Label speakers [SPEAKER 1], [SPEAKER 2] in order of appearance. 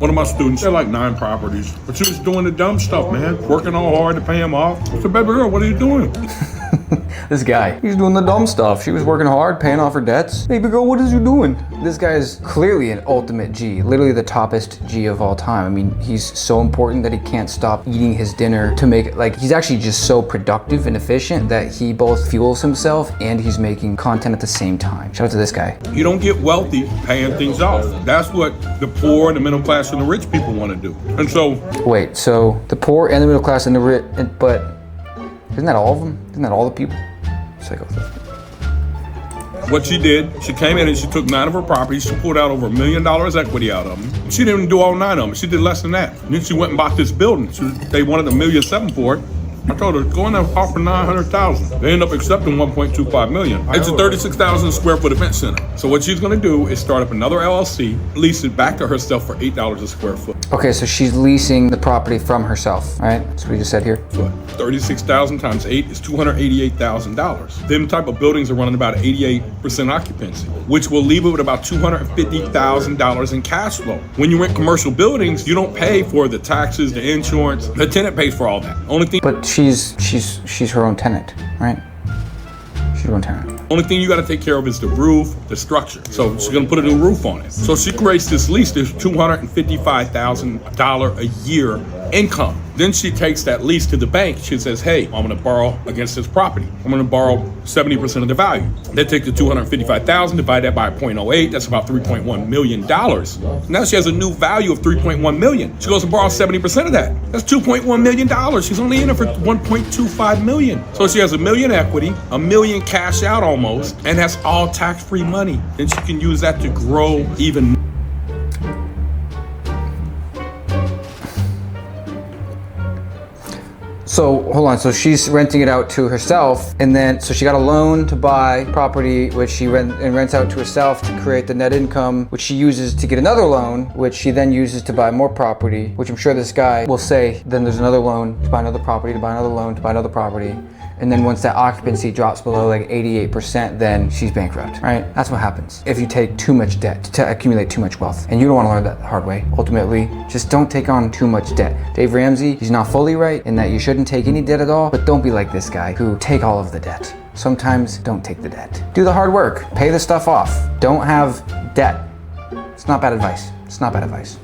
[SPEAKER 1] One of my students, she had like 9 properties, but she was doing the dumb stuff, man. Working all hard to pay them off. I said, baby girl, what are you doing?
[SPEAKER 2] This guy, he's doing the dumb stuff. She was working hard, paying off her dets. Baby girl, what is you doing? This guy is clearly an ultimate G, literally the toppest G of all time. I mean, he's so important that he can't stop eating his dinner to make it, like, he's actually just so productive and efficient that he both fuels himself and he's making content at the same time. Shout out to this guy.
[SPEAKER 1] You don't get wealthy paying things off. That's what the poor, the middle class, and the rich people want to do. And so...
[SPEAKER 2] Wait, so the poor and the middle class and the rich, but isn't that all of them? Isn't that all the people?
[SPEAKER 1] What she did, she came in and she took 9 of her properties. She pulled out over $1 million equity out of them. She didn't do all 9 of them. She did less than that. And then she went and bought this building. They wanted $1.7 million for it. I told her, go in there and offer $900,000. They ended up accepting $1.25 million. It's a 36,000 square foot event center. So what she's gonna do is start up another LLC, lease it back to herself for $8 a square foot.
[SPEAKER 2] Okay, so she's leasing the property from herself, right? That's what we just said here.
[SPEAKER 1] Foot. 36,000 times 8 is $288,000. Them type of buildings are running about 88% occupancy, which will leave it with about $250,000 in cash flow. When you rent commercial buildings, you don't pay for the taxes, the insurance. The tenant pays for all that. Only thing.
[SPEAKER 2] But she's her own tenant, right? She's her own tenant.
[SPEAKER 1] Only thing you got to take care of is the roof, the structure. So she's going to put a new roof on it. So she creates this lease. There's $255,000 a year income. Then she takes that lease to the bank. She says, hey, I'm going to borrow against this property. I'm going to borrow 70% of the value. They take the $255,000, divide that by 0.08. That's about $3.1 million. Now she has a new value of $3.1 million. She goes and borrows 70% of that. That's $2.1 million. She's only in it for $1.25 million. So she has $1 million equity, $1 million cash out almost, and that's all tax-free money. Then she can use that to grow even.
[SPEAKER 2] So hold on, so she's renting it out to herself, and then so she got a loan to buy property, which she rents out to herself to create the net income, which she uses to get another loan, which she then uses to buy more property, which I'm sure this guy will say, then there's another loan to buy another property, to buy another loan, to buy another property. And then once that occupancy drops below like 88%, then she's bankrupt, right? That's what happens if you take too much debt to accumulate too much wealth. And you don't want to learn that the hard way. Ultimately, just don't take on too much debt. Dave Ramsey, he's not fully right in that you shouldn't take any debt at all, but don't be like this guy who take all of the debt. Sometimes don't take the debt. Do the hard work, pay the stuff off. Don't have debt. It's not bad advice. It's not bad advice.